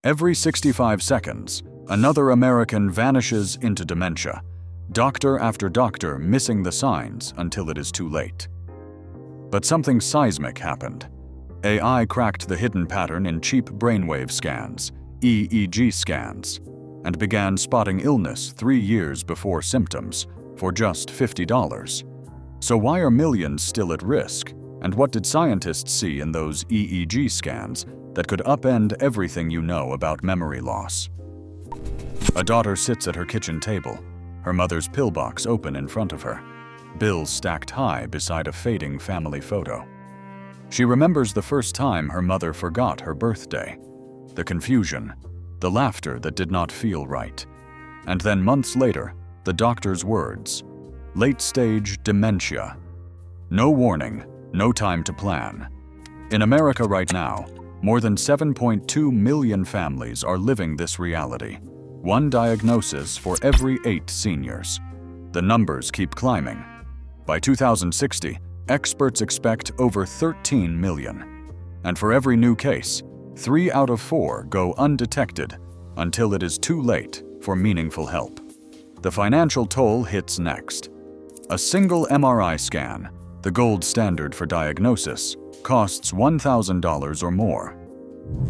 Every 65 seconds, another American vanishes into dementia, doctor after doctor missing the signs until it is too late. But something seismic happened. AI cracked the hidden pattern in cheap brainwave scans, EEG scans, and began spotting illness 3 years before symptoms for just $50. So why are millions still at risk? And what did scientists see in those EEG scans that could upend everything you know about memory loss? A daughter sits at her kitchen table, her mother's pillbox open in front of her, bills stacked high beside a fading family photo. She remembers the first time her mother forgot her birthday, the confusion, the laughter that did not feel right, and then months later, the doctor's words, late-stage dementia. No warning, no time to plan. In America right now, more than 7.2 million families are living this reality. One diagnosis for every 8 seniors. The numbers keep climbing. By 2060, experts expect over 13 million. And for every new case, 3 out of 4 go undetected until it is too late for meaningful help. The financial toll hits next. A single MRI scan, the gold standard for diagnosis, costs $1,000 or more.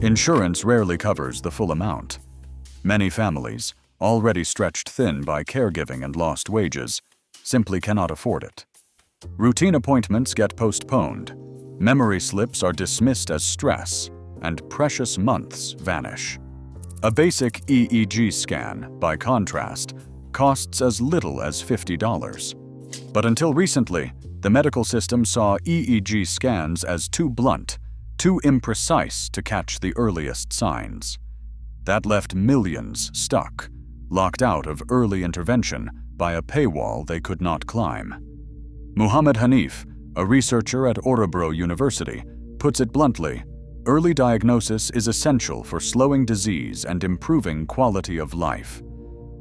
Insurance rarely covers the full amount. Many families, already stretched thin by caregiving and lost wages, simply cannot afford it. Routine appointments get postponed, memory slips are dismissed as stress, and precious months vanish. A basic EEG scan, by contrast, costs as little as $50. But until recently, the medical system saw EEG scans as too blunt, too imprecise to catch the earliest signs. That left millions stuck, locked out of early intervention by a paywall they could not climb. Muhammad Hanif, a researcher at Örebro University, puts it bluntly, early diagnosis is essential for slowing disease and improving quality of life.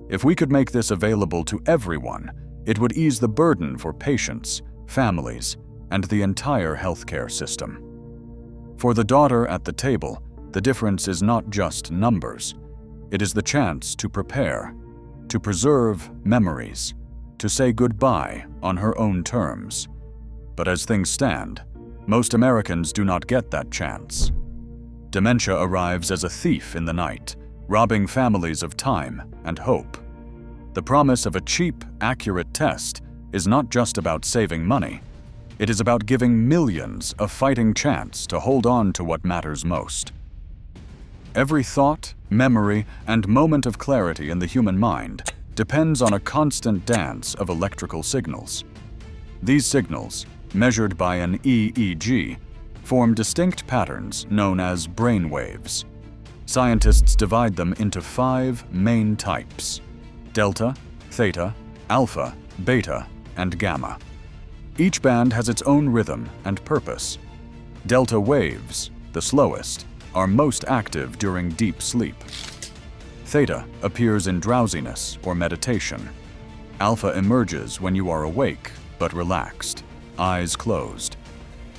If we could make this available to everyone, it would ease the burden for patients, families, and the entire healthcare system. For the daughter at the table, the difference is not just numbers. It is the chance to prepare, to preserve memories, to say goodbye on her own terms. But as things stand, most Americans do not get that chance. Dementia arrives as a thief in the night, robbing families of time and hope. The promise of a cheap, accurate test is not just about saving money. It is about giving millions a fighting chance to hold on to what matters most. Every thought, memory, and moment of clarity in the human mind depends on a constant dance of electrical signals. These signals, measured by an EEG, form distinct patterns known as brainwaves. Scientists divide them into 5 main types: delta, theta, alpha, beta, and gamma. Each band has its own rhythm and purpose. Delta waves, the slowest, are most active during deep sleep. Theta appears in drowsiness or meditation. Alpha emerges when you are awake but relaxed, eyes closed.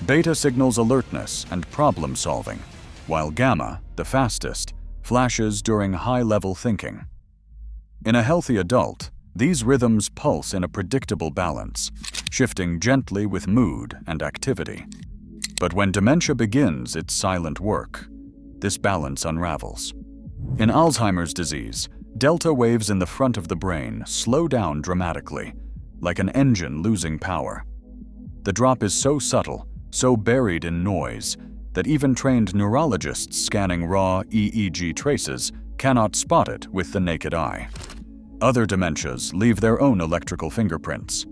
Beta signals alertness and problem solving, while gamma, the fastest, flashes during high-level thinking. In a healthy adult, these rhythms pulse in a predictable balance, shifting gently with mood and activity. But when dementia begins its silent work, this balance unravels. In Alzheimer's disease, delta waves in the front of the brain slow down dramatically, like an engine losing power. The drop is so subtle, so buried in noise, that even trained neurologists scanning raw EEG traces cannot spot it with the naked eye. Other dementias leave their own electrical fingerprints.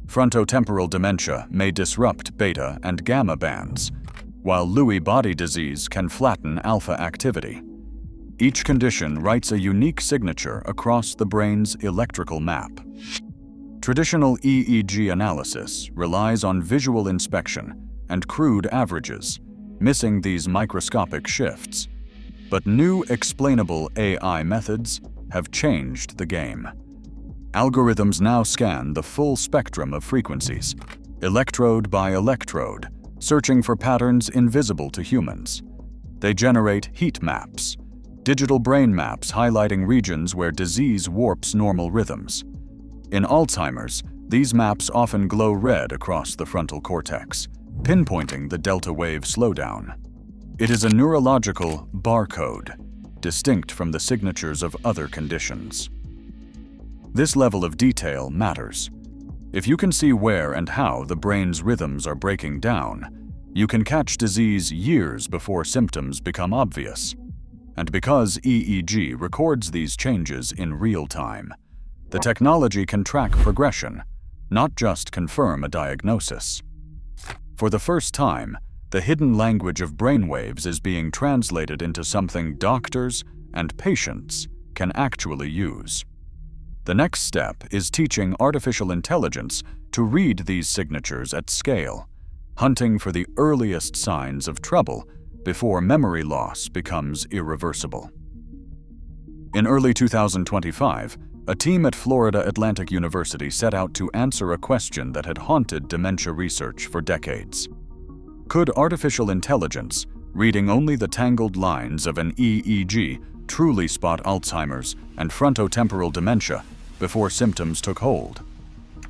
Frontotemporal dementia may disrupt beta and gamma bands, while Lewy body disease can flatten alpha activity. Each condition writes a unique signature across the brain's electrical map. Traditional EEG analysis relies on visual inspection and crude averages, missing these microscopic shifts. But new explainable AI methods have changed the game. Algorithms now scan the full spectrum of frequencies, electrode by electrode, searching for patterns invisible to humans. They generate heat maps, digital brain maps highlighting regions where disease warps normal rhythms. In Alzheimer's, these maps often glow red across the frontal cortex, pinpointing the delta wave slowdown. It is a neurological barcode, distinct from the signatures of other conditions. This level of detail matters. If you can see where and how the brain's rhythms are breaking down, you can catch disease years before symptoms become obvious. And because EEG records these changes in real time, the technology can track progression, not just confirm a diagnosis. For the first time, the hidden language of brainwaves is being translated into something doctors and patients can actually use. The next step is teaching artificial intelligence to read these signatures at scale, hunting for the earliest signs of trouble before memory loss becomes irreversible. In early 2025, a team at Florida Atlantic University set out to answer a question that had haunted dementia research for decades. Could artificial intelligence, reading only the tangled lines of an EEG, truly spot Alzheimer's and frontotemporal dementia before symptoms took hold?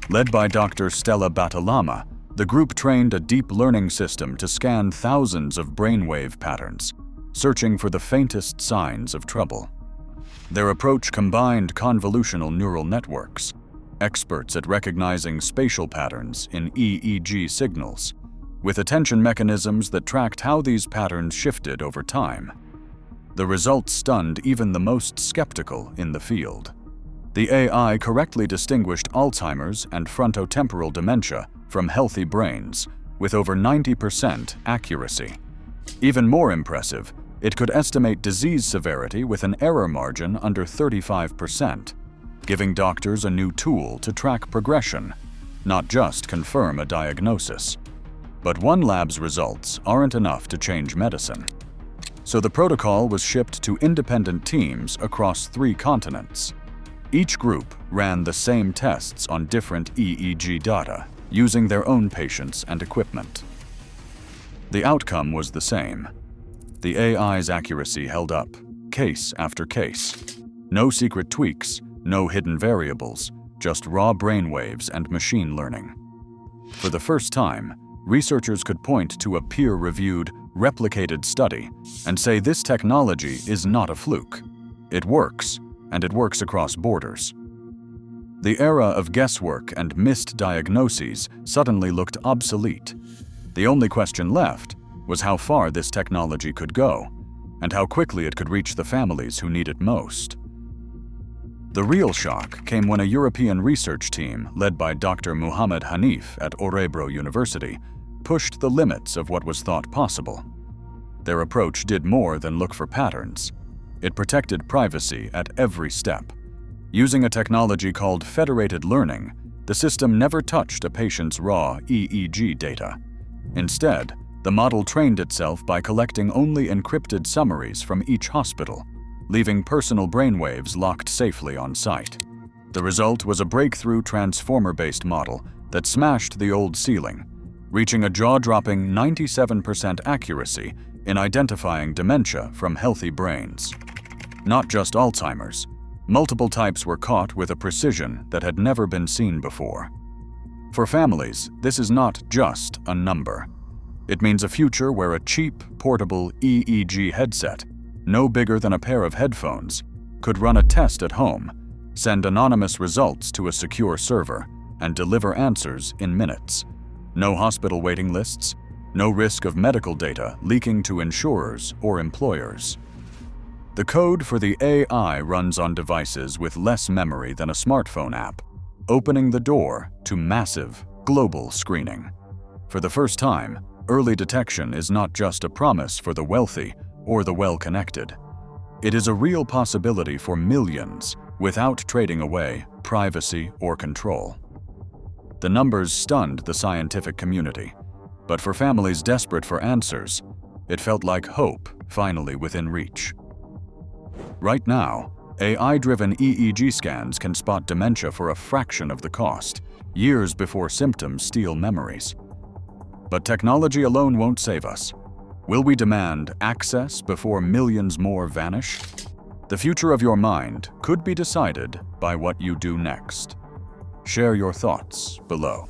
Led by Dr. Stella Battalama, the group trained a deep learning system to scan thousands of brainwave patterns, searching for the faintest signs of trouble. Their approach combined convolutional neural networks, experts at recognizing spatial patterns in EEG signals, with attention mechanisms that tracked how these patterns shifted over time. The results stunned even the most skeptical in the field. The AI correctly distinguished Alzheimer's and frontotemporal dementia from healthy brains with over 90% accuracy. Even more impressive, it could estimate disease severity with an error margin under 35%, giving doctors a new tool to track progression, not just confirm a diagnosis. But one lab's results aren't enough to change medicine. So the protocol was shipped to independent teams across 3 continents. Each group ran the same tests on different EEG data, using their own patients and equipment. The outcome was the same. The AI's accuracy held up, case after case. No secret tweaks, no hidden variables, just raw brainwaves and machine learning. For the first time, researchers could point to a peer-reviewed, replicated study and say this technology is not a fluke. It works, and it works across borders. The era of guesswork and missed diagnoses suddenly looked obsolete. The only question left was how far this technology could go, and how quickly it could reach the families who need it most. The real shock came when a European research team led by Dr. Muhammad Hanif at Örebro University pushed the limits of what was thought possible. Their approach did more than look for patterns. It protected privacy at every step. Using a technology called Federated learning, the system never touched a patient's raw EEG data. Instead, the model trained itself by collecting only encrypted summaries from each hospital, leaving personal brainwaves locked safely on site. The result was a breakthrough transformer-based model that smashed the old ceiling, reaching a jaw-dropping 97% accuracy in identifying dementia from healthy brains. Not just Alzheimer's. Multiple types were caught with a precision that had never been seen before. For families, this is not just a number. It means a future where a cheap, portable EEG headset, no bigger than a pair of headphones, could run a test at home, send anonymous results to a secure server, and deliver answers in minutes. No hospital waiting lists, no risk of medical data leaking to insurers or employers. The code for the AI runs on devices with less memory than a smartphone app, opening the door to massive, global screening. For the first time, early detection is not just a promise for the wealthy or the well-connected. It is a real possibility for millions without trading away privacy or control. The numbers stunned the scientific community, but for families desperate for answers, it felt like hope finally within reach. Right now, AI-driven EEG scans can spot dementia for a fraction of the cost, years before symptoms steal memories. But technology alone won't save us. Will we demand access before millions more vanish? The future of your mind could be decided by what you do next. Share your thoughts below.